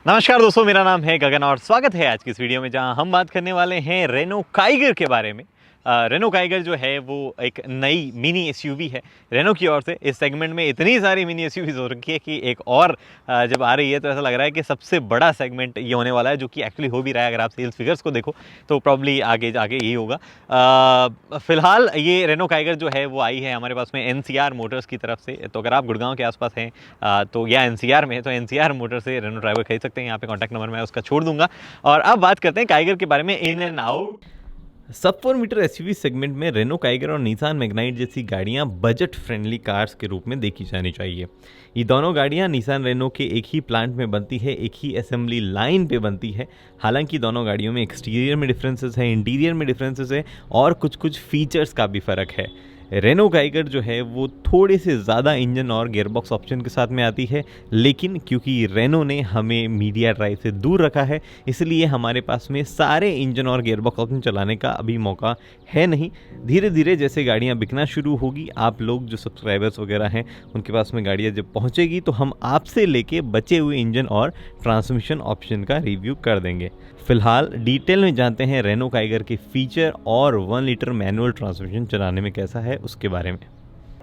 नमस्कार दोस्तों, मेरा नाम है गगन और स्वागत है आज की इस वीडियो में जहां हम बात करने वाले हैं रेनो काइगर के बारे में। रेनो काइगर जो है वो एक नई मिनी एसयूवी है रेनो की ओर से। इस सेगमेंट में इतनी सारी मिनी एसयूवीज हो रखी है कि एक और जब आ रही है तो ऐसा लग रहा है कि सबसे बड़ा सेगमेंट ये होने वाला है, जो कि एक्चुअली हो भी रहा है। अगर आप सेल्स फिगर्स को देखो तो प्रॉब्ली आगे जाके यही होगा। फिलहाल ये रेनो काइगर जो है वो आई है हमारे पास में एनसीआर मोटर्स की तरफ से। तो अगर आप गुड़गांव के आसपास हैं तो या एनसीआर में है तो एनसीआर मोटर से रेनो ड्राइवर खरीद सकते हैं। यहाँ पे कॉन्टैक्ट नंबर मैं उसका छोड़ दूंगा। और अब बात करते हैं काइगर के बारे में इन एंड आउट। सब 4 मीटर एसयूवी सेगमेंट में रेनो काइगर और निसान मैग्नाइट जैसी गाड़ियां बजट फ्रेंडली कार्स के रूप में देखी जानी चाहिए। ये दोनों गाड़ियां निसान रेनो के एक ही प्लांट में बनती है, एक ही असेंबली लाइन पे बनती है। हालांकि दोनों गाड़ियों में एक्सटीरियर में डिफरेंसेस हैं, इंटीरियर में डिफरेंसेस हैं और कुछ फीचर्स का भी फ़र्क है। रेनो काइगर जो है वो थोड़े से ज़्यादा इंजन और गियरबॉक्स ऑप्शन के साथ में आती है, लेकिन क्योंकि रेनो ने हमें मीडिया ड्राइव से दूर रखा है इसलिए हमारे पास में सारे इंजन और गियरबॉक्स ऑप्शन चलाने का अभी मौका है नहीं। धीरे धीरे जैसे गाड़ियाँ बिकना शुरू होगी, आप लोग जो सब्सक्राइबर्स वगैरह हैं उनके पास में गाड़ियाँ जब पहुँचेगी तो हम आपसे लेके बचे हुए इंजन और ट्रांसमिशन ऑप्शन का रिव्यू कर देंगे। फिलहाल डिटेल में जानते हैं रेनो काइगर के फीचर और 1 लीटर मैनुअल ट्रांसमिशन चलाने में कैसा है उसके बारे में।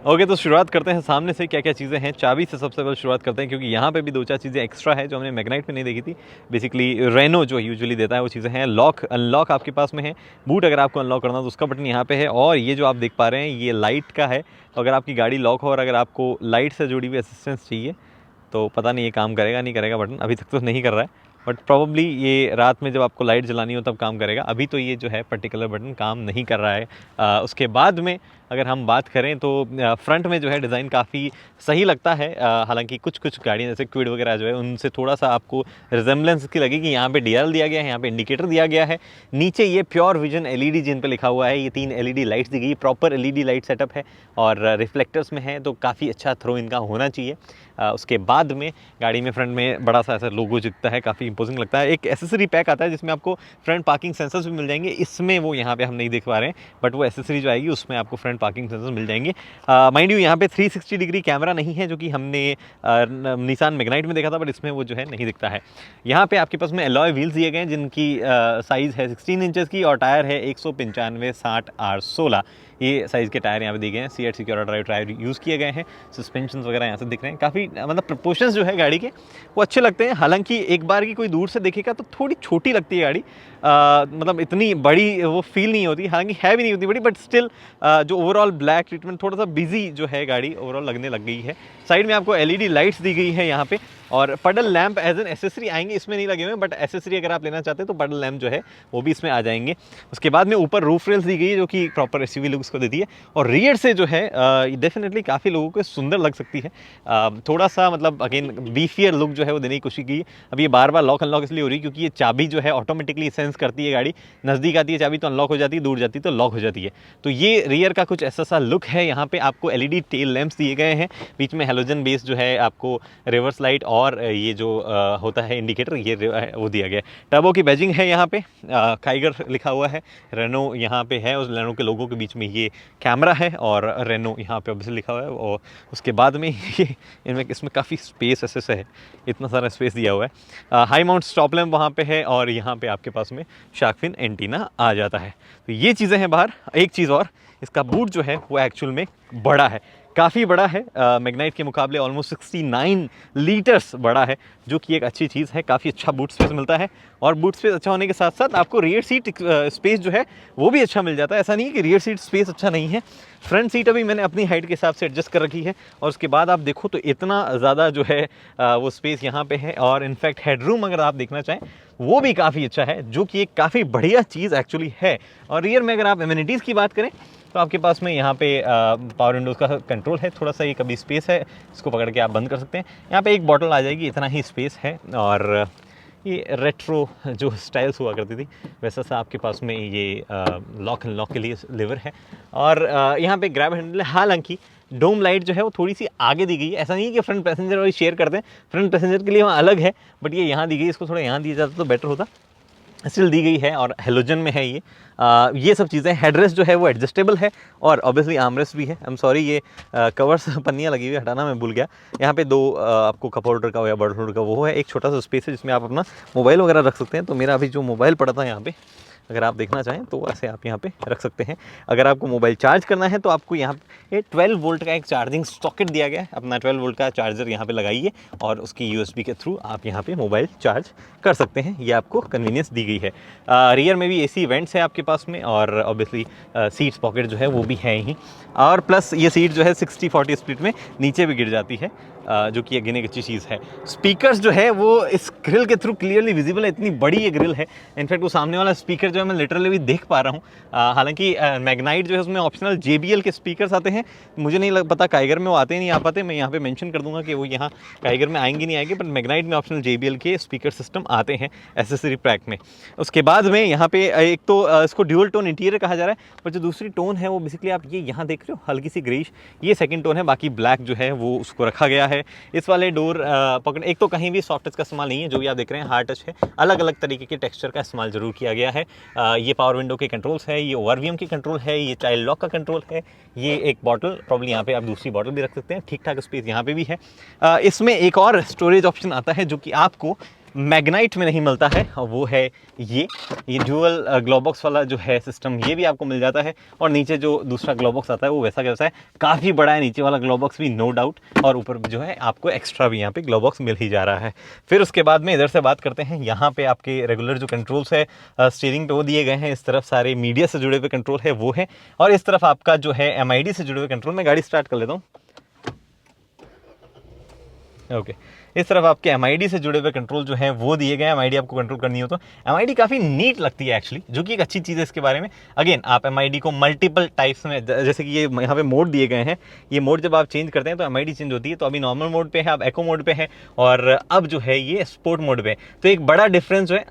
ओके, तो शुरुआत करते हैं सामने से क्या क्या चीज़ें हैं। चाबी से सबसे पहले शुरुआत करते हैं क्योंकि यहाँ पे भी 2-4 चीज़ें एक्स्ट्रा है जो हमने मैग्नाइट में नहीं देखी थी। बेसिकली रेनो जो यूजुअली देता है वो चीज़ें हैं। लॉक अनलॉक आपके पास में है। बूट अगर आपको अनलॉक करना हो तो उसका बटन यहाँ पे है। और ये जो आप देख पा रहे हैं ये लाइट का है। अगर आपकी गाड़ी लॉक हो और अगर आपको लाइट से जुड़ी हुई असिस्टेंस चाहिए तो पता नहीं ये काम करेगा नहीं करेगा। बटन अभी तक तो नहीं कर रहा है, बट प्रॉब्ली ये रात में जब आपको लाइट जलानी हो तब काम करेगा। अभी तो ये जो है पर्टिकुलर बटन काम नहीं कर रहा है। उसके बाद में अगर हम बात करें तो फ्रंट में जो है डिज़ाइन काफ़ी सही लगता है। हालांकि कुछ गाड़ियाँ जैसे क्विड वगैरह जो है उनसे थोड़ा सा आपको रिजेम्बलेंस की लगेगी। यहाँ पे डीआरएल दिया गया है, यहाँ पे इंडिकेटर दिया गया है। नीचे ये प्योर विजन एलईडी जिन पे लिखा हुआ है, ये 3 एलईडी लाइट्स दी गई, प्रॉपर एलईडी लाइट सेटअप है और रिफ्लेक्टर्स में है, तो काफ़ी अच्छा थ्रो इनका होना चाहिए। उसके बाद में गाड़ी में फ्रंट में बड़ा सा ऐसा लोगो दिखता है, काफ़ी इंपोजिंग लगता है। एक एसेसरी पैक आता है जिसमें आपको फ्रंट पार्किंग सेंसर्स भी मिल जाएंगे। इसमें वो यहाँ पे हम नहीं देख पा रहे हैं, बट वो एसेसरी जो आएगी उसमें आपको फ्रंट पार्किंग सेंसर्स मिल जाएंगे। माइंड यू यहाँ पे 360 डिग्री कैमरा नहीं है जो कि हमने निसान मैग्नाइट में देखा था, बट इसमें वो जो है नहीं दिखता है। यहाँ पे आपके पास में एलॉय व्हील्स दिए गए हैं जिनकी साइज़ है 16 इंचेस की और टायर है 195/60R16। ये साइज़ के टायर यहाँ पे दिए गए हैं। CEAT secure drive tyre use किए गए हैं। सस्पेंशन वगैरह यहाँ से दिख रहे हैं। काफ़ी मतलब प्रोपोर्शंस जो है गाड़ी के वो अच्छे लगते हैं। हालांकि एक बार की कोई दूर से देखेगा तो थोड़ी छोटी लगती है गाड़ी। मतलब इतनी बड़ी वो फील नहीं होती, हालांकि है भी नहीं होती बड़ी, बट स्टिल जो ओवरऑल ब्लैक ट्रीटमेंट थोड़ा सा बिजी जो है गाड़ी ओवरऑल लगने लग गई है। साइड में आपको एलईडी लाइट्स दी गई है यहाँ पे और पडल लैंप एज एन एसेसरी आएंगे, इसमें नहीं लगे हुए, बट एसेसरी अगर आप लेना चाहते हैं तो पडल लैंप जो है वो भी इसमें आ जाएंगे। उसके बाद में ऊपर रूफ रेल्स दी गई है जो कि प्रॉपर एसयूवी लुक्स को देती है और रियर से जो है डेफिनेटली काफ़ी लोगों को सुंदर लग सकती है। थोड़ा सा मतलब अगेन बीफियर लुक जो है वो देने की कोशिश की है। अब ये बार बार लॉक अनलॉक इसलिए हो रही है क्योंकि ये चाबी जो है ऑटोमेटिकली सेंस करती है, गाड़ी नज़दीक आती है चाबी तो अनलॉक हो जाती है, दूर जाती है तो लॉक हो जाती है। तो ये रियर का कुछ ऐसा सा लुक है। यहाँ पे आपको एलईडी टेल लैंप्स दिए गए हैं, बीच में हेलोजन बेस जो है आपको रिवर्स लाइट और ये जो होता है इंडिकेटर ये वो दिया गया है। टर्बो की बैजिंग है यहाँ पे, काइगर लिखा हुआ है, रेनो यहाँ पे है, उस रेनो के लोगों के बीच में ये कैमरा है और रेनो यहाँ पे ऑब्वियसली लिखा हुआ है। और उसके बाद में ये इसमें काफ़ी स्पेस ऐसे है, इतना सारा स्पेस दिया हुआ है। हाई माउंट स्टॉप लैम्प वहाँ पे है और यहाँ पे आपके पास में शार्क फिन एंटीना आ जाता है। तो ये चीज़ें हैं बाहर। एक चीज़ और, इसका बूट जो है वो एक्चुअल में बड़ा है, काफ़ी बड़ा है। मैग्नाइट के मुकाबले ऑलमोस्ट 69 लीटर्स बड़ा है, जो कि एक अच्छी चीज़ है। काफ़ी अच्छा बूट स्पेस मिलता है और बूट स्पेस अच्छा होने के साथ साथ आपको रियर सीट स्पेस जो है वो भी अच्छा मिल जाता है। ऐसा नहीं है कि रियर सीट स्पेस अच्छा नहीं है। फ्रंट सीट अभी मैंने अपनी हाइट के हिसाब से एडजस्ट कर रखी है और उसके बाद आप देखो तो इतना ज़्यादा जो है वो स्पेस यहाँ पे है और इनफैक्ट हेडरूम अगर आप देखना चाहें वो भी काफ़ी अच्छा है, जो कि एक काफ़ी बढ़िया चीज़ एक्चुअली है। और रियर में अगर आप एमिनिटीज़ की बात करें तो आपके पास में यहाँ पे पावर विंडोज़ का कंट्रोल है, थोड़ा सा ये कभी स्पेस है, इसको पकड़ के आप बंद कर सकते हैं। यहाँ पे एक बॉटल आ जाएगी, इतना ही स्पेस है। और ये रेट्रो जो स्टाइल्स हुआ करती थी वैसा सा आपके पास में ये लॉक एंड लॉक के लिए लीवर है और यहाँ पे ग्रैब हैंडल है। हालांकि डोम लाइट जो है वो थोड़ी सी आगे दी गई है। ऐसा नहीं है कि फ्रंट पैसेंजर और शेयर करते हैं, फ्रंट पैसेंजर के लिए वहाँ अलग है, बट ये यहाँ दी गई, इसको थोड़ा यहाँ दिया जाता तो बेटर होता। स्टिल दी गई है और हेलोजन में है ये सब चीज़ें। हेडरेस्ट जो है वो एडजस्टेबल है और ऑब्वियसली आर्मरेस्ट भी है। आई एम सॉरी, ये कवर्स पन्नियाँ लगी हुई हटाना मैं भूल गया। यहाँ पे दो आपको कप होल्डर का या बर्ड होल्डर का वो है, एक छोटा सा स्पेस है जिसमें आप अपना मोबाइल वगैरह रख सकते हैं। तो मेरा अभी जो मोबाइल पड़ा था यहाँ पे, अगर आप देखना चाहें तो ऐसे आप यहाँ पे रख सकते हैं। अगर आपको मोबाइल चार्ज करना है तो आपको यहाँ पे 12 वोल्ट का एक चार्जिंग सॉकेट दिया गया है। अपना 12 वोल्ट का चार्जर यहाँ पे लगाइए और उसकी यूएसबी के थ्रू आप यहाँ पे मोबाइल चार्ज कर सकते हैं। ये आपको कन्वीनियंस दी गई है। रियर में भी एसी वेंट्स है आपके पास में और ऑब्वियसली सीट्स पॉकेट जो है वो भी है ही। और प्लस ये सीट जो है 60-40 स्प्लिट में नीचे भी गिर जाती है, जो कि अगेन एक अच्छी चीज़ है। स्पीकर्स जो है वो इस ग्रिल के थ्रू क्लियरली विजिबल है, इतनी बड़ी ये ग्रिल है। इनफैक्ट वो सामने वाला स्पीकर जो है मैं लिटरली भी देख पा रहा हूँ। हालांकि मैग्नाइट जो है उसमें ऑप्शनल JBL के स्पीकर्स आते हैं। मुझे नहीं पता काइगर में वो आते नहीं आ पाते, मैं यहाँ पे मेंशन कर दूंगा कि वो यहाँ काइगर में आएंगे नहीं आएंगे, बट मैग्नाइट में ऑप्शनल JBL के स्पीकर सिस्टम आते हैं एसेसरी पैक में। उसके बाद में यहाँ पे एक तो इसको ड्यूअल टोन इंटीरियर कहा जा रहा है, पर जो दूसरी टोन है वो बेसिकली आप ये यहाँ देख रहे हो हल्की सी ग्रेइश, ये सेकंड टोन है। बाकी ब्लैक जो है वो उसको रखा गया है। इस वाले डोर पकड़, एक तो कहीं भी सॉफ्ट टच का इस्तेमाल नहीं है, जो भी आप देख रहे हैं हार्ड टच है। अलग अलग तरीके के टेक्सचर का इस्तेमाल जरूर किया गया है। ये पावर विंडो के कंट्रोल्स है, ये ORVM के कंट्रोल है, ये चाइल्ड लॉक का कंट्रोल है। ये एक बॉटल, प्रॉब्ली यहाँ पे आप दूसरी बॉटल भी रख सकते हैं, ठीक ठाक स्पेस यहाँ पे भी है। इसमें एक और स्टोरेज ऑप्शन आता है जो कि आपको मैग्नाइट में नहीं मिलता है, वो है ये ड्यूअल ग्लोबॉक्स वाला जो है सिस्टम, ये भी आपको मिल जाता है। और नीचे जो दूसरा ग्लोबॉक्स आता है वो वैसा कैसा है, काफ़ी बड़ा है नीचे वाला ग्लोबॉक्स भी, नो डाउट। और ऊपर जो है आपको एक्स्ट्रा भी यहाँ पे ग्लोबॉक्स मिल ही जा रहा है। फिर उसके बाद में इधर से बात करते हैं, यहाँ पे आपके रेगुलर जो कंट्रोल्स है स्टीयरिंग पे वो दिए गए हैं। इस तरफ सारे मीडिया से जुड़े हुए कंट्रोल है वो है, और इस तरफ आपका जो है MID से जुड़े हुए कंट्रोल। मैं गाड़ी स्टार्ट कर लेता हूँ। ओके, इस तरफ आपके MID से जुड़े हुए कंट्रोल जो हैं वो दिए गए हैं। MID आपको कंट्रोल करनी हो तो MID काफ़ी नीट लगती है एक्चुअली, जो कि एक अच्छी चीज़ है इसके बारे में। अगेन आप MID को मल्टीपल टाइप्स में, जैसे कि ये यहाँ पे मोड दिए गए हैं, ये मोड जब आप चेंज करते हैं तो MID चेंज होती है। तो अभी नॉर्मल मोड पे है, अब एको मोड पे है, और अब जो है ये स्पोर्ट मोड पे। तो एक बड़ा डिफरेंस जो है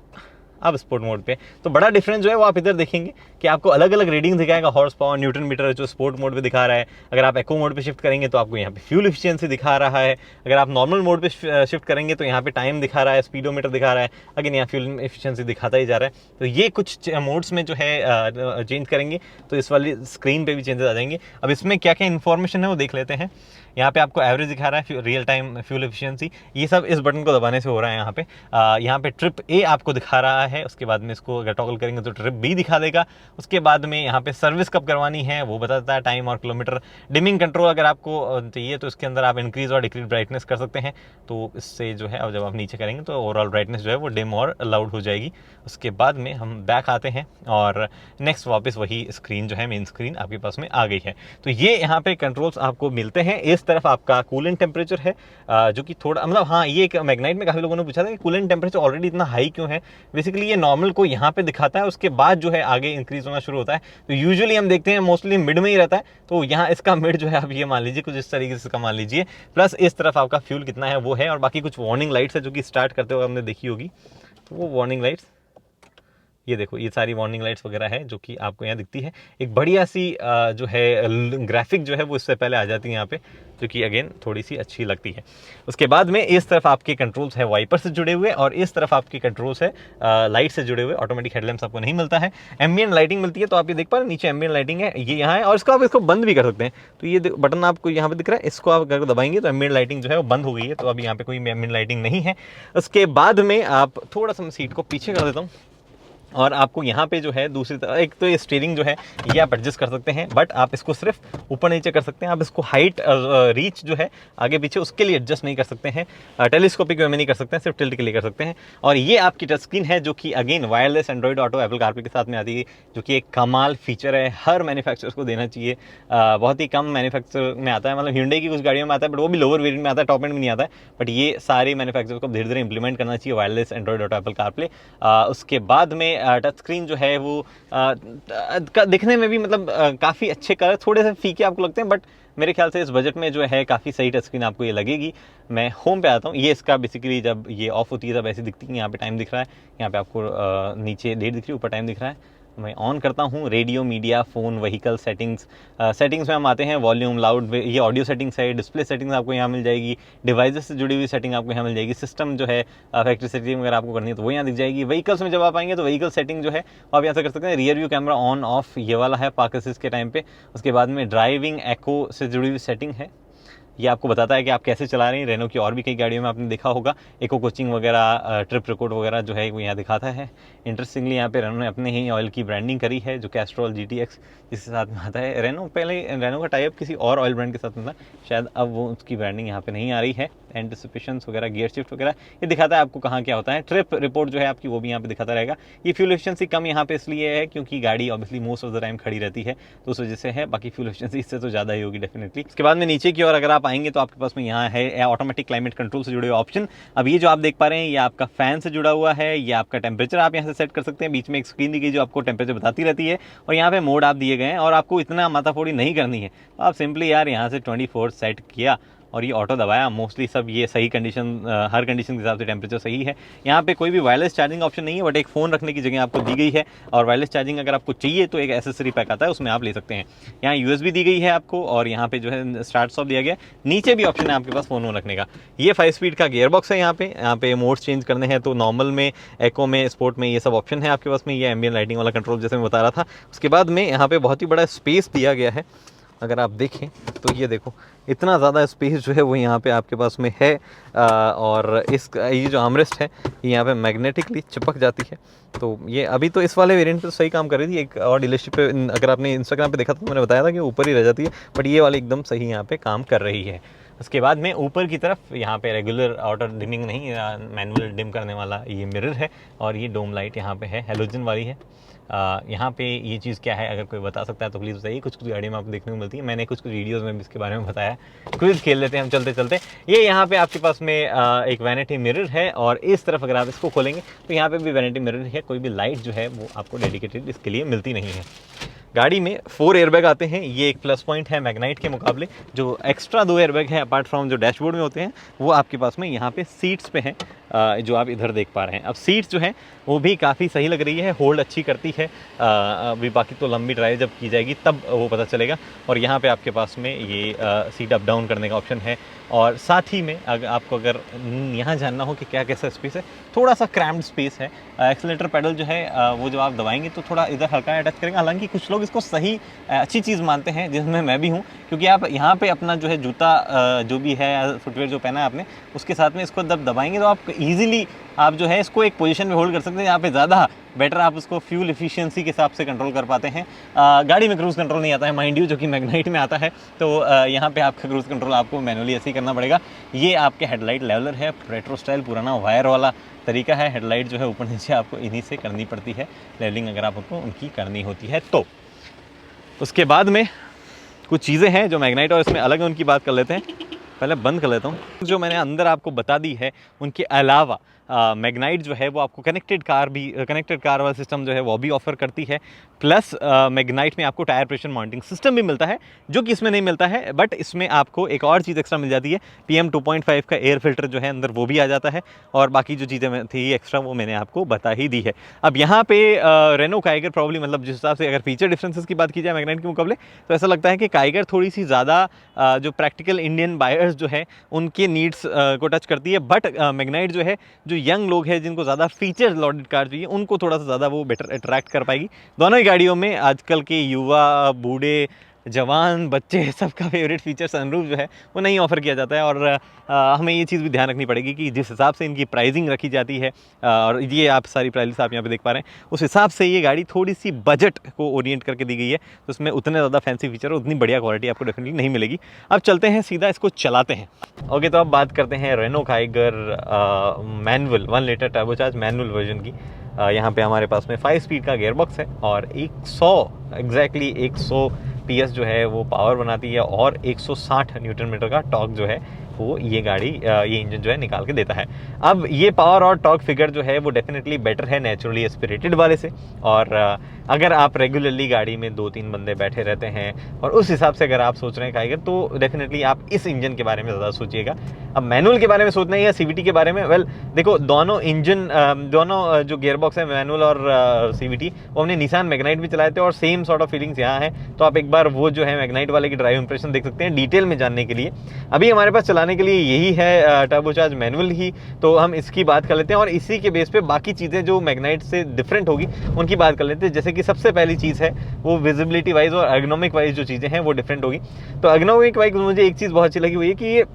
अब स्पोर्ट मोड पे, तो बड़ा डिफरेंस जो है वो आप इधर देखेंगे कि आपको अलग अलग रीडिंग दिखाएगा, हॉर्स पावर, न्यूटन मीटर जो स्पोर्ट मोड पे दिखा रहा है। अगर आप एको मोड पे शिफ्ट करेंगे तो आपको यहाँ पे फ्यूल एफिशिएंसी दिखा रहा है। अगर आप नॉर्मल मोड पे शिफ्ट करेंगे तो यहाँ पे टाइम दिखा रहा है, स्पीडोमीटर दिखा रहा है। अगेन यहाँ फ्यूल एफिशिएंसी दिखाता ही जा रहा है। तो ये कुछ मोड्स में जो है चेंज करेंगे तो इस वाली स्क्रीन पे भी चेंजेस आ जाएंगे। अब इसमें क्या क्या इन्फॉर्मेशन है वो देख लेते हैं। यहाँ पे आपको एवरेज दिखा रहा है, रियल टाइम फ्यूल एफिशिएंसी, ये सब इस बटन को दबाने से हो रहा है। यहाँ पे ट्रिप A आपको दिखा रहा है। उसके बाद में इसको अगर टॉगल करेंगे तो ट्रिप B दिखा देगा। उसके बाद में यहाँ पे सर्विस कब करवानी है वो बता देता है, टाइम और किलोमीटर। डिमिंग कंट्रोल अगर आपको चाहिए तो इसके अंदर आप इंक्रीज और डिक्रीज ब्राइटनेस कर सकते हैं। तो इससे जो है अब जब आप नीचे करेंगे तो ओवरऑल ब्राइटनेस जो है वो डिम और लाउड हो जाएगी। उसके बाद में हम बैक आते हैं और नेक्स्ट वापस वही स्क्रीन जो है मेन स्क्रीन आपके पास में आ गई है। तो ये यहाँ पे कंट्रोल्स आपको मिलते हैं। इस तरफ आपका कूलेंट टेम्परेचर है, जो कि थोड़ा मतलब हाँ, ये एक मैग्नाइट में काफ़ी लोगों ने पूछा था कि कूलेंट टेम्परेचर ऑलरेडी इतना हाई क्यों है। बेसिकली ये नॉर्मल को यहाँ पे दिखाता है, उसके बाद जो है आगे इंक्रीज होना शुरू होता है। तो यूजुअली हम देखते हैं मोस्टली मिड में ही रहता है, तो यहाँ इसका मिड जो है आप ये मान लीजिए कुछ इस तरीके से इसका मान लीजिए। प्लस इस तरफ आपका फ्यूल कितना है वो है, और बाकी कुछ वार्निंग लाइट्स है जो कि स्टार्ट करते हुए हमने देखी होगी। तो वो वार्निंग लाइट्स, ये देखो, ये सारी वार्निंग लाइट्स वगैरह है जो कि आपको यहाँ दिखती है। एक बढ़िया सी जो है ग्राफिक जो है वो इससे पहले आ जाती है यहाँ पे, जो कि अगेन थोड़ी सी अच्छी लगती है। उसके बाद में इस तरफ आपके कंट्रोल्स है वाइपर से जुड़े हुए, और इस तरफ आपके कंट्रोल्स है लाइट से जुड़े हुए। ऑटोमेटिक हेडलैम्प्स आपको नहीं मिलता है, एम्बिएंट लाइटिंग मिलती है। तो आप ये देख पा रहे हैं नीचे एम्बिएंट लाइटिंग है, ये यहाँ है, और इसको आप इसको बंद भी कर सकते हैं। तो ये बटन आपको यहाँ पे दिख रहा है, इसको आप अगर दबाएंगे तो एम्बिएंट लाइटिंग जो है वो बंद हो गई है। तो अभी यहाँ पे कोई एम्बिएंट लाइटिंग नहीं है। उसके बाद में आप थोड़ा सा सीट को पीछे कर देता हूँ, और आपको यहाँ पे जो है दूसरी तरफ एक तो ये स्टीयरिंग जो है ये आप एडजस्ट कर सकते हैं, बट आप इसको सिर्फ ऊपर नीचे कर सकते हैं। आप इसको हाइट रीच जो है आगे पीछे उसके लिए एडजस्ट नहीं कर सकते हैं, टेलीस्कोपिक वे में नहीं कर सकते हैं, सिर्फ टिल्ट के लिए कर सकते हैं। और ये आपकी टच स्क्रीन है जो कि again wireless Android auto Apple CarPlay के साथ में आती है, जो कि एक कमाल फीचर है, हर मैन्युफैक्चरर्स को देना चाहिए। बहुत ही कम मैन्युफैक्चर में आता है, मतलब Hyundai की कुछ गाड़ियों में आता है, बट वो भी लोअर वेरिएंट में आता है, टॉप एंड में नहीं आता है। बट ये सारे मैन्युफैक्चरर्स को धीरे धीरे इंप्लीमेंट करना चाहिए wireless Android auto Apple CarPlay. उसके बाद में टच स्क्रीन जो है वो दिखने में भी मतलब काफ़ी अच्छे कलर, थोड़े से फीके आपको लगते हैं, बट मेरे ख्याल से इस बजट में जो है काफ़ी सही टच स्क्रीन आपको ये लगेगी। मैं होम पे आता हूँ, ये इसका बेसिकली जब ये ऑफ होती है तब ऐसी दिखती है। यहाँ पे टाइम दिख रहा है, यहाँ पे आपको नीचे डेट दिख रही है, ऊपर टाइम दिख रहा है। मैं ऑन करता हूँ। Radio, media, phone, vehicle settings, settings में हम आते हैं। वॉल्यूम, लाउड, ये ऑडियो सेटिंग्स है। डिस्प्ले सेटिंग्स आपको यहाँ मिल जाएगी। डिवाइसेस से जुड़ी हुई सेटिंग आपको यहाँ मिल जाएगी। सिस्टम जो है फैक्ट्री सेटिंग अगर आपको करनी है तो वो यहाँ दिख जाएगी। व्हीकल्स में जब आप आएंगे तो व्हीकल सेटिंग जो है आप यहाँ से कर सकते हैं। Rear view camera on off ये वाला है पार्क असिस्ट के टाइम पे। उसके बाद में ड्राइविंग एको से जुड़ी हुई सेटिंग है, ये आपको बताता है कि आप कैसे चला रहे हैं। रेनो की और भी कई गाड़ियों में आपने देखा होगा इको कोचिंग वगैरह, ट्रिप रिकॉर्ड वगैरह जो है वो यहाँ दिखाता है। इंटरेस्टिंगली यहाँ पे रेनो ने अपने ही ऑयल की ब्रांडिंग करी है, जो कैस्ट्रॉल GTX इसके साथ में आता है। रेनो पहले रेनो का टाइप किसी और ऑयल ब्रांड के साथ में था, शायद अब वो उसकी ब्रांडिंग यहाँ पे नहीं आ रही है। एंटिसिपेशंस वगैरह, गियर शिफ्ट वगैरह ये दिखाता है आपको कहाँ क्या होता है। ट्रिप रिपोर्ट जो है आपकी वो भी यहाँ पे दिखाता रहेगा। ये फ्यूल एफिशिएंसी कम यहाँ पे इसलिए है क्योंकि गाड़ी obviously most of the time खड़ी रहती है, तो उस वजह से है। बाकी फ्यूल एफिशिएंसी इससे तो ज़्यादा ही होगी डेफिनेटली। इसके बाद में नीचे की ओर अगर आप आएंगे तो आपके पास में यहाँ है ऑटोमेटिक क्लाइमेट कंट्रोल से जुड़े हुए ऑप्शन। अब ये जो आप देख पा रहे हैं ये आपका फैन से जुड़ा हुआ है। ये आपका टेम्परेचर आप यहाँ से सेट कर सकते हैं। बीच में एक स्क्रीन दी गई जो आपको टेम्परेचर बताती रहती है, और यहाँ पे मोड आप दिए गए हैं। और आपको इतना माथाफोड़ी नहीं करनी है, आप सिंपली यार यहाँ से 24 सेट किया और ये ऑटो दबाया। मोस्टली सब ये सही कंडीशन, हर कंडीशन के हिसाब से टेम्परेचर सही है। यहाँ पे कोई भी वायरलेस चार्जिंग ऑप्शन नहीं है, बट एक फ़ोन रखने की जगह आपको दी गई है। और वायरलेस चार्जिंग अगर आपको चाहिए तो एक एसेसरी पैक आता है, उसमें आप ले सकते हैं। यहाँ USB दी गई है आपको, और यहाँ पे जो है स्टार्ट स्टॉप दिया गया। नीचे भी ऑप्शन है आपके पास फ़ोन रखने का। ये 5 स्पीड का गियर बॉक्स है। यहाँ पे मोड्स चेंज करने हैं तो नॉर्मल में, एको में, स्पोर्ट में, ये सब ऑप्शन है आपके पास में। ये एम्बिएंट लाइटिंग वाला कंट्रोल जैसे मैं बता रहा था। उसके बाद में यहाँ पे बहुत ही बड़ा स्पेस दिया गया है। अगर आप देखें तो ये देखो इतना ज़्यादा स्पेस जो है वो यहाँ पे आपके पास में है। और ये जो आर्मरेस्ट है ये यहाँ पे मैग्नेटिकली चिपक जाती है। तो ये अभी तो इस वाले वेरिएंट पे तो सही काम कर रही थी। एक और डीलरशिप पे अगर आपने इंस्टाग्राम पे देखा तो मैंने बताया था कि ऊपर ही रह जाती है, बट ये वाली एकदम सही यहाँ पे काम कर रही है। उसके बाद में ऊपर की तरफ यहाँ पे रेगुलर ऑटो डिमिंग नहीं, मैनुअल डिम करने वाला ये मिरर है। और ये डोम लाइट यहाँ पे है, हेलोजन वाली है। यहाँ पे ये चीज़ क्या है, अगर कोई बता सकता है तो प्लीज़ बताइए। कुछ गाड़ियों में आपको देखने को मिलती है, मैंने कुछ वीडियोस में भी इसके बारे में बताया। क्विज खेल लेते हैं हम चलते चलते। ये यहाँ पे आपके पास में एक वैनिटी मिरर है, और इस तरफ अगर आप इसको खोलेंगे तो यहाँ पे भी वैनिटी मिरर है। कोई भी लाइट जो है वो आपको डेडिकेटेड इसके लिए मिलती नहीं है। गाड़ी में 4 एयरबैग आते हैं, ये एक प्लस पॉइंट है मैग्नाइट के मुकाबले। जो एक्स्ट्रा 2 एयरबैग हैं अपार्ट फ्रॉम जो डैशबोर्ड में होते हैं, वो आपके पास में यहाँ पे सीट्स पे हैं, जो आप इधर देख पा रहे हैं। अब सीट्स जो हैं वो भी काफ़ी सही लग रही है, होल्ड अच्छी करती है। अभी बाकी तो लंबी ड्राइव जब की जाएगी तब वो पता चलेगा। और यहाँ पे आपके पास में ये सीट अप डाउन करने का ऑप्शन है। और साथ ही में अगर आपको यहाँ जानना हो कि क्या कैसा स्पेस है, थोड़ा सा क्रैम्ड स्पेस है। एक्सीलरेटर पेडल जो है वो जब आप दबाएंगे तो थोड़ा इधर हल्का टच करेगा। हालांकि कुछ लोग इसको सही अच्छी चीज़ मानते हैं, जिसमें मैं भी हूँ, क्योंकि आप यहाँ पे अपना जो है जूता जो भी है, फुटवेयर जो पहना है आपने, उसके साथ में इसको जब दबाएंगे तो आप ईजिली आप जो है इसको एक पोजीशन में होल्ड कर सकते हैं, यहाँ पे ज़्यादा बेटर आप उसको फ्यूल एफिशिएंसी के हिसाब से कंट्रोल कर पाते हैं। गाड़ी में क्रूज़ कंट्रोल नहीं आता है माइंड यू, जो कि मैग्नाइट में आता है। तो यहाँ पे आपका क्रूज़ कंट्रोल आपको मैनुअली ऐसे ही करना पड़ेगा। ये आपके हेडलाइट लेवलर है, रेट्रो स्टाइल पुराना वायर वाला तरीका है। हेडलाइट जो है ऊपर नीचे आपको इन्हीं से करनी पड़ती है, लेवलिंग अगर आपको उनकी करनी होती है तो। उसके बाद में कुछ चीज़ें हैं जो मैग्नाइट और इसमें अलग है, उनकी बात कर लेते हैं। पहले बंद कर लेता हूँ। जो मैंने अंदर आपको बता दी है, उनके अलावा मैग्नाइट जो है वो आपको कनेक्टेड कार वाला सिस्टम जो है वो भी ऑफर करती है। प्लस मैग्नाइट में आपको टायर प्रेशर मॉनिटरिंग सिस्टम भी मिलता है, जो कि इसमें नहीं मिलता है। बट इसमें आपको एक और चीज़ एक्स्ट्रा मिल जाती है, PM 2.5 का एयर फिल्टर जो है अंदर वो भी आ जाता है। और बाकी जो चीज़ें थी एक्स्ट्रा वो मैंने आपको बता ही दी है। अब यहाँ पे रेनो काइगर प्रॉब्लम, मतलब जिस हिसाब से अगर फीचर डिफरेंसेस की बात की जाए मैग्नाइट के मुकाबले, तो ऐसा लगता है कि काइगर थोड़ी सी ज़्यादा जो प्रैक्टिकल इंडियन बायर्स जो है उनके नीड्स को टच करती है। बट मैग्नाइट जो है, जो यंग लोग हैं जिनको ज़्यादा फीचर लॉडेड कार चाहिए, उनको थोड़ा सा ज़्यादा वो बेटर अट्रैक्ट कर पाएगी। दोनों ही गाड़ियों में आजकल के युवा, बूढ़े, जवान, बच्चे, सबका फेवरेट फीचर सनरूफ जो है वो नहीं ऑफर किया जाता है। और हमें ये चीज़ भी ध्यान रखनी पड़ेगी कि जिस हिसाब से इनकी प्राइसिंग रखी जाती है, और ये आप सारी प्राइस आप यहाँ पे देख पा रहे हैं, उस हिसाब से ये गाड़ी थोड़ी सी बजट को ओरिएंट करके दी गई है। तो उसमें उतने ज़्यादा फैंसी फीचर और उतनी बढ़िया क्वालिटी आपको डेफिनेटली नहीं मिलेगी। अब चलते हैं सीधा इसको चलाते हैं। ओके, तो अब बात करते हैं Renault Kiger manual 1 litre turbocharge manual version की। यहाँ पे हमारे पास में 5 स्पीड का गियरबॉक्स है, और 100 PS जो है वो पावर बनाती है, और 160 न्यूटन मीटर का टॉर्क जो है वो ये गाड़ी ये इंजन जो है निकाल के देता है। अब ये पावर और टॉर्क फिगर जो है वो डेफिनेटली बेटर है नेचुरली एस्पिरेटेड वाले से। और अगर आप रेगुलरली गाड़ी में 2-3 बंदे बैठे रहते हैं और उस हिसाब से अगर आप सोच रहे हैं काइगर, तो डेफिनेटली आप इस इंजन के बारे में ज़्यादा सोचिएगा। अब मैनुअल के बारे में सोचना है या सीवीटी के बारे में, वेल देखो दोनों इंजन दोनों जो गियर बॉक्स है मैनुअल और सीवीटी, वो हमने निसान मैग्नाइट भी चलाए थे और सेम सॉर्ट ऑफ फीलिंग्स यहाँ है। तो आप एक बार वो जो है मैग्नाइट वाले की ड्राइव इंप्रेशन देख सकते हैं डिटेल में जानने के लिए। अभी हमारे पास चलाने के लिए यही है टर्बोचार्ज मैनुअल ही, तो हम इसकी बात कर लेते हैं और इसी के बेस पे बाकी चीज़ें जो मैग्नाइट से डिफरेंट होगी उनकी बात कर लेते हैं। जैसे कि सबसे पहली चीज़ है वो विजिबिलिटी वाइज और एर्गोनॉमिक वाइज जो चीज़ें हैं वो डिफरेंट होगी। तो एर्गोनॉमिक वाइज मुझे एक चीज़ बहुत अच्छी लगी, वो ये कि ये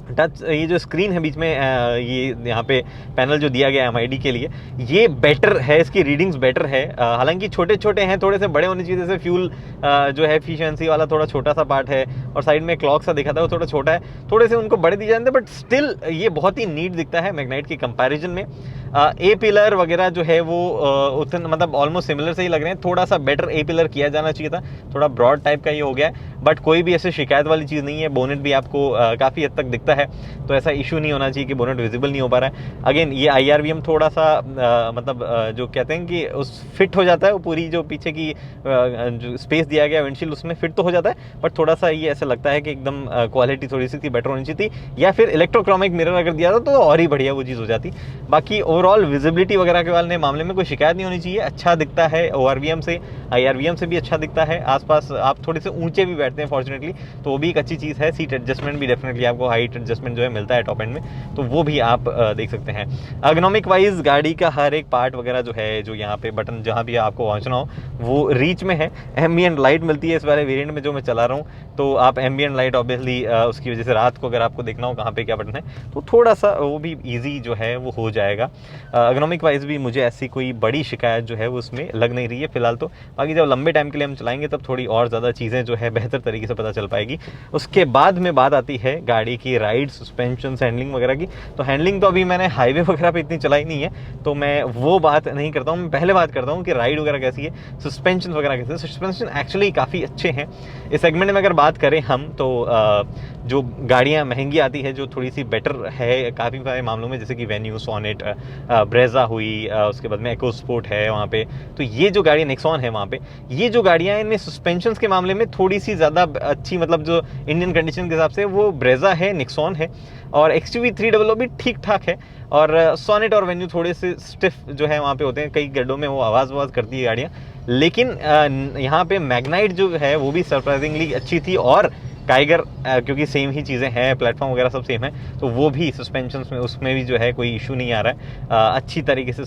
टच, ये जो स्क्रीन है बीच में ये यहाँ पे पैनल जो दिया गया है एमआईडी के लिए, ये बेटर है, इसकी रीडिंग्स बेटर है। हालांकि छोटे छोटे हैं, थोड़े से बड़े होने चाहिए। जैसे फ्यूल जो है एफिशिएंसी वाला थोड़ा छोटा सा पार्ट है और साइड में क्लॉक सा दिखा था वो थोड़ा छोटा है, थोड़े से उनको बड़े दिए जाते हैं, बट स्टिल ये बहुत ही नीट दिखता है मैग्नाइट के कंपैरिजन में। ए पिलर वगैरह जो है वो उतना मतलब ऑलमोस्ट सिमिलर से ही लग रहे हैं। थोड़ा सा बेटर ए पिलर किया जाना चाहिए था, थोड़ा ब्रॉड टाइप का ये हो गया है, बट कोई भी ऐसे शिकायत वाली चीज़ नहीं है। बोनेट भी आपको काफ़ी हद तक दिखता है, तो ऐसा इशू नहीं होना चाहिए कि बोनेट विजिबल नहीं हो पा रहा है। अगेन ये IRVM थोड़ा सा मतलब जो कहते हैं कि उस फिट हो जाता है, वो पूरी जो पीछे की जो स्पेस दिया गया विंडशील्ड उसमें फिट तो हो जाता है, बट थोड़ा सा ये ऐसा लगता है कि एकदम क्वालिटी थोड़ी सी बेटर होनी चाहिए थी, या फिर इलेक्ट्रोक्रोमिक मिरर अगर दिया था तो और ही बढ़िया वो चीज़ हो जाती। बाकी ओवरऑल विजिबिलिटी वगैरह के वाले मामले में कोई शिकायत नहीं होनी चाहिए, अच्छा दिखता है। ORVM से IRVM से भी अच्छा दिखता है। आसपास आप थोड़े से ऊंचे भी बैठते हैं फॉर्चुनेटली, तो वो भी एक अच्छी चीज़ है। सीट एडजस्टमेंट भी डेफिनेटली आपको हाइट एडजस्टमेंट जो है मिलता है टॉप एंड में, तो वो भी आप देख सकते हैं। एर्गोनॉमिक वाइज गाड़ी का हर एक पार्ट वगैरह जो है, जो यहाँ पे बटन जहाँ भी आपको पहुँचना हो वो रीच में है। एम्बिएंट लाइट मिलती है इस वाले वेरिएंट में जो मैं चला रहा हूँ, तो आप एम्बिएंट लाइट ऑब्वियसली उसकी वजह से रात को अगर आपको देखना हो कहाँ पे क्या बटन है, तो थोड़ा सा वो भी ईजी जो है वो हो जाएगा। एर्गोनॉमिक वाइज भी मुझे ऐसी कोई बड़ी शिकायत जो है वो उसमें लग नहीं रही है फिलहाल तो। बाकी जब लंबे टाइम के लिए हम चलाएंगे तब थोड़ी और ज़्यादा चीज़ें जो है बेहतर तरीके से पता चल पाएगी। उसके बाद में बात आती है गाड़ी की राइड, सस्पेंशन, हैंडलिंग वगैरह की। तो हैंडलिंग तो अभी मैंने हाईवे वगैरह पे इतनी चलाई नहीं है, तो मैं वो बात नहीं करता हूँ। मैं पहले बात करता हूँ कि राइड वगैरह कैसी है, सस्पेंशन वगैरह कैसे है। सस्पेंशन एक्चुअली काफ़ी अच्छे हैं इस सेगमेंट में। अगर बात करें हम तो जो गाड़ियाँ महंगी आती है जो थोड़ी सी बेटर है काफ़ी सारे मामलों में, जैसे कि वेन्यू, सोनेट, ब्रेजा हुई, उसके बाद में एको स्पोर्ट है वहाँ पे, तो ये जो गाड़ी नेक्सॉन है वहाँ पे, ये जो गाड़ियाँ हैं इनमें सस्पेंशन के मामले में थोड़ी सी ज़्यादा अच्छी, मतलब जो इंडियन कंडीशन के हिसाब से वो ब्रेजा है, नेक्सॉन है, और XUV 300 भी ठीक ठाक है। और सोनेट और वेन्यू थोड़े से स्टिफ जो है वहाँ पे होते हैं, कई गड्ढों में वो आवाज़ करती है गाड़ियाँ। लेकिन यहाँ पे मैग्नाइट जो है वो भी सरप्राइजिंगली अच्छी थी, और टाइगर क्योंकि सेम ही चीज़ें हैं, प्लेटफॉर्म वगैरह सब सेम है, तो वो भी सस्पेंशन में उसमें भी जो है कोई इशू नहीं आ रहा है। अच्छी तरीके से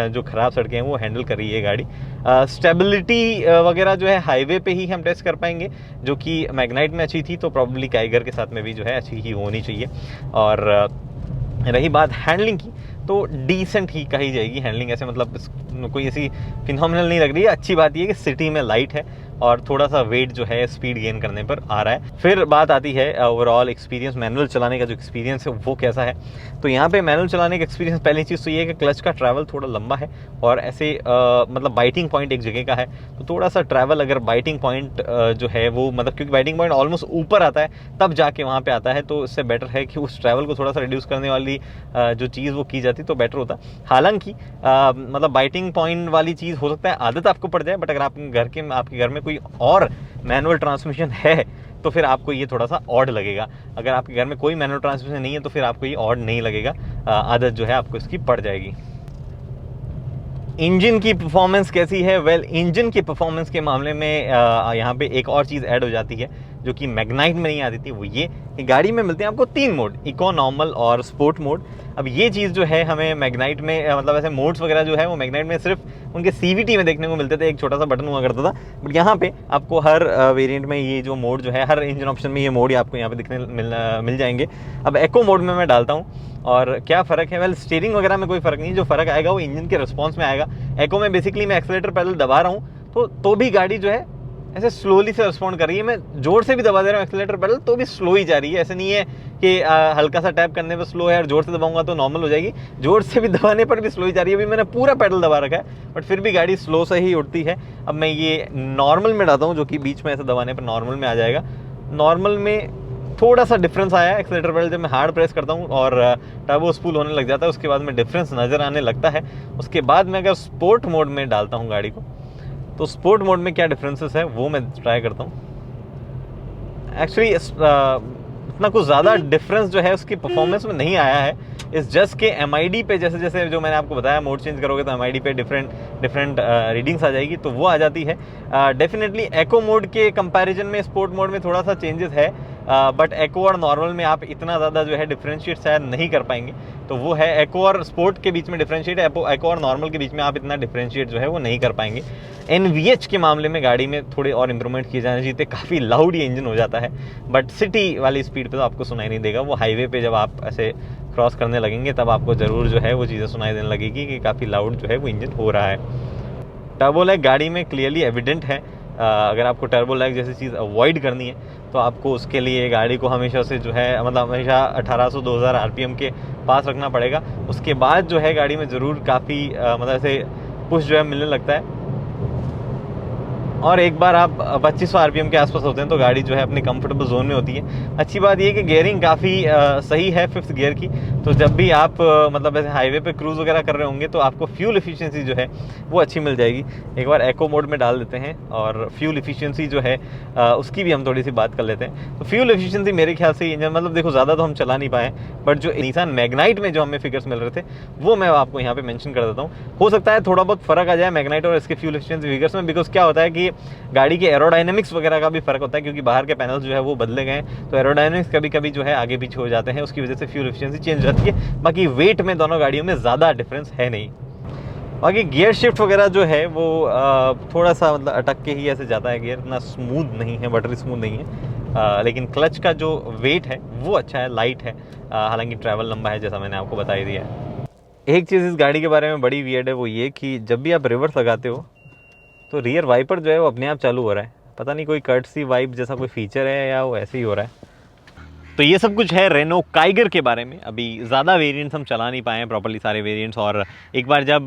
जो ख़राब सड़कें हैं वो हैंडल कर रही है गाड़ी। स्टेबिलिटी वगैरह जो है हाईवे पे ही हम टेस्ट कर पाएंगे, जो कि मैग्नाइट में अच्छी थी, तो प्रॉब्ली टाइगर के साथ में भी जो है अच्छी ही होनी चाहिए। और रही बात हैंडलिंग की, तो डिसेंट ही कही जाएगी हैंडलिंग, ऐसे मतलब कोई ऐसी फिनोमिनल नहीं लग रही है। अच्छी बात ये कि सिटी में लाइट है और थोड़ा सा वेट जो है स्पीड गेन करने पर आ रहा है। फिर बात आती है ओवरऑल एक्सपीरियंस, मैनुअल चलाने का जो एक्सपीरियंस है वो कैसा है। तो यहाँ पे मैनुअल चलाने का एक्सपीरियंस, पहली चीज़ तो ये है कि क्लच का ट्रैवल थोड़ा लंबा है, और ऐसे मतलब बाइटिंग पॉइंट एक जगह का है, तो थोड़ा सा ट्रैवल अगर बाइटिंग पॉइंट जो है वो मतलब, क्योंकि बाइटिंग पॉइंट ऑलमोस्ट ऊपर आता है तब जाके वहाँ पे आता है, तो इससे बेटर है कि उस ट्रैवल को थोड़ा सा रिड्यूस करने वाली जो चीज़ वो की जाती तो बेटर होता। हालांकि मतलब बाइटिंग पॉइंट वाली चीज़ हो सकता है आदत आपको पड़ जाए, बट अगर आपके घर में कोई और मैनुअल ट्रांसमिशन है तो फिर आपको ये थोड़ा सा ऑड लगेगा। अगर आपके घर में कोई मैनुअल ट्रांसमिशन नहीं है तो फिर आपको ये ऑड नहीं लगेगा, आदत जो है आपको इसकी पड़ जाएगी। इंजन की परफॉर्मेंस कैसी है? वेल, इंजन की परफॉर्मेंस के मामले में यहाँ पे एक और चीज़ ऐड हो जाती है जो कि मैग्नाइट में नहीं आती थी, वो ये कि गाड़ी में मिलते हैं आपको 3 मोड, इको, नॉर्मल और स्पोर्ट मोड। अब ये चीज़ जो है हमें मैग्नाइट में मतलब ऐसे मोड्स वगैरह जो है वो मैग्नाइट में सिर्फ उनके CVT में देखने को मिलते थे, एक छोटा सा बटन हुआ करता था, बट यहाँ पे आपको हर वेरिएंट में ये जो मोड जो है, हर इंजन ऑप्शन में ये मोड आपको यहाँ पे दिखने मिल जाएंगे। अब एको मोड में मैं डालता हूँ, और क्या फ़र्क है? वेल, स्टीयरिंग वगैरह में कोई फ़र्क नहीं, जो फ़र्क आएगा वो इंजन के रिस्पॉन्स में आएगा। एको में बेसिकली मैं एक्सीलेटर पैडल दबा रहा हूँ तो भी गाड़ी जो है ऐसे स्लोली से रिस्पॉन्ड कर रही है। मैं जोर से भी दबा दे रहा हूँ एक्सीलेटर पैडल तो भी स्लो ही जा रही है, ऐसे नहीं है कि हल्का सा टैप करने पर स्लो है और जोर से दबाऊंगा तो नॉर्मल हो जाएगी, जोर से भी दबाने पर भी स्लो ही जा रही है। अभी मैंने पूरा पैडल दबा रखा है बट फिर भी गाड़ी स्लो से ही उठती है। अब मैं ये नॉर्मल में डालता हूँ, जो कि बीच में ऐसे दबाने पर नॉर्मल में आ जाएगा। नॉर्मल में थोड़ा सा डिफरेंस आया है। एक्सीलेटर पेडल जब मैं हार्ड प्रेस करता हूँ और टर्बो स्पूल होने लग जाता है, उसके बाद में डिफरेंस नज़र आने लगता है। उसके बाद मैं अगर स्पोर्ट मोड में डालता हूँ गाड़ी को, तो स्पोर्ट मोड में क्या डिफरेंसेस है वो मैं ट्राई करता हूँ। एक्चुअली इतना कुछ ज़्यादा डिफरेंस जो है उसकी परफॉर्मेंस में नहीं आया है। इस जस्ट के MID पे जैसे जैसे जो मैंने आपको बताया मोड चेंज करोगे तो MID पे डिफरेंट रीडिंग्स आ जाएगी, तो वो आ जाती है। डेफिनेटली एको मोड के कंपैरिजन में स्पोर्ट मोड में थोड़ा सा चेंजेस है, बट एको और नॉर्मल में आप इतना ज़्यादा जो है डिफरेंशिएट शायद नहीं कर पाएंगे। तो वो है एको और स्पोर्ट के बीच में डिफरेंशिएट, एको और नॉर्मल के बीच में आप इतना डिफरेंशिएट जो है वो नहीं कर पाएंगे। NVH के मामले में गाड़ी में थोड़े और इंप्रूवमेंट किए जाने चाहिए। काफ़ी लाउड ये इंजन हो जाता है, बट सिटी वाली स्पीड पे तो आपको सुनाई नहीं देगा। वो हाईवे पे जब आप ऐसे क्रॉस करने लगेंगे तब आपको ज़रूर जो है वो चीज़ें सुनाई देने लगेगी कि काफ़ी लाउड जो है वो इंजन हो रहा है। टर्बो लैग गाड़ी में क्लियरली एविडेंट है। अगर आपको टर्बो लैग जैसी चीज़ अवॉइड करनी है तो आपको उसके लिए गाड़ी को हमेशा से जो है मतलब हमेशा 1800-2000 RPM के पास रखना पड़ेगा। उसके बाद जो है गाड़ी में ज़रूर काफ़ी मतलब ऐसे पुश जो है मिलने लगता है। और एक बार आप 2500 RPM के आसपास होते हैं तो गाड़ी जो है अपने कंफर्टेबल जोन में होती है। अच्छी बात ये है कि गियरिंग काफ़ी सही है 5th गियर की, तो जब भी आप मतलब ऐसे हाईवे पे क्रूज़ वगैरह कर रहे होंगे तो आपको फ्यूल एफिशिएंसी जो है वो अच्छी मिल जाएगी। एक बार एको मोड में डाल देते हैं और फ्यूल एफिशिएंसी जो है उसकी भी हम थोड़ी सी बात कर लेते हैं। तो फ्यूल एफिशिएंसी मेरे ख्याल से इंजन मतलब देखो ज़्यादा तो हम चला नहीं पाए, बट जो निसान मैग्नाइट में जो हमें फिगर्स मिल रहे थे वो मैं आपको यहाँ पे मेंशन कर देता हूँ। हो सकता है थोड़ा बहुत फ़र्क आ जाए मैग्नाइट और इसके फ्यूल एफिशिएंसी फिगर्स में, बिकॉज क्या होता है कि गाड़ी के एरोडायनेमिक्स वगैरह का भी फर्क होता है, क्योंकि बाहर के पैनल्स जो है वो बदले गए, तो एरोडायनेमिक्स कभी कभी जो है आगे पीछे हो जाते हैं, उसकी वजह से फ्यूल एफिशिएंसी चेंज हो जाती है। बाकी वेट में दोनों गाड़ियों में ज़्यादा डिफरेंस है नहीं। बाकी गियर शिफ्ट वगैरह जो है वो थोड़ा सा मतलब अटक के ही ऐसे जाता है गियर, इतना स्मूथ नहीं है, बटरी स्मूथ नहीं है। लेकिन क्लच का जो वेट है वो अच्छा है, लाइट है। हालांकि ट्रैवल लंबा है जैसा मैंने आपको बता ही दिया है। एक चीज़ इस गाड़ी के बारे में बड़ी वियर्ड है, वो ये कि जब भी आप रिवर्स लगाते हो तो रियर वाइपर जो है वो अपने आप चालू हो रहा है। पता नहीं कोई कर्टसी वाइप जैसा कोई फीचर है या वो ऐसे ही हो रहा है। तो ये सब कुछ है रेनो काइगर के बारे में। अभी ज़्यादा वेरिएंट्स हम चला नहीं पाए हैं प्रॉपर्ली सारे वेरिएंट्स, और एक बार जब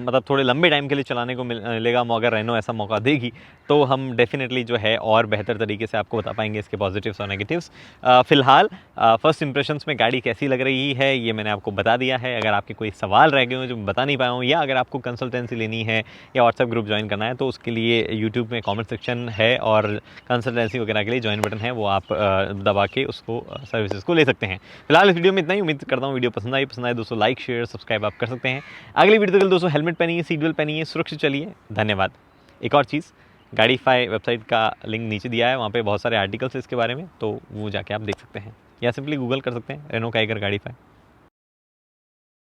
मतलब थोड़े लंबे टाइम के लिए चलाने को मिलेगा, अगर रेनो ऐसा मौका देगी तो हम डेफिनेटली जो है और बेहतर तरीके से आपको बता पाएंगे इसके पॉजिटिव्स और नेगेटिव्स। फ़िलहाल फर्स्ट इंप्रेशंस में गाड़ी कैसी लग रही है ये मैंने आपको बता दिया है। अगर आपके कोई सवाल रह गए हो जो बता नहीं पाया हूँ, या अगर आपको कंसल्टेंसी लेनी है या व्हाट्सएप ग्रुप ज्वाइन करना है, तो उसके लिए यूट्यूब में कॉमेंट सेक्शन है और कंसल्टेंसी वगैरह के लिए ज्वाइन बटन है, वो आप दबा के उसको सर्विसेज को ले सकते हैं। फिलहाल इस वीडियो में इतना ही। उम्मीद करता हूँ वीडियो पसंद आए दोस्तों लाइक शेयर सब्सक्राइब आप कर सकते हैं। अगली वीडियो तक दोस्तों हेलमेट पहनिए, सीट बेल्ट पहनिए, सुरक्षित चलिए। धन्यवाद। एक और चीज़, गाड़ीफाई वेबसाइट का लिंक नीचे दिया है, वहाँ पे बहुत सारे आर्टिकल्स है इसके बारे में, तो वो जाके आप देख सकते हैं, या सिंपली गूगल कर सकते हैं रेनो काइगर गाड़ीफाई।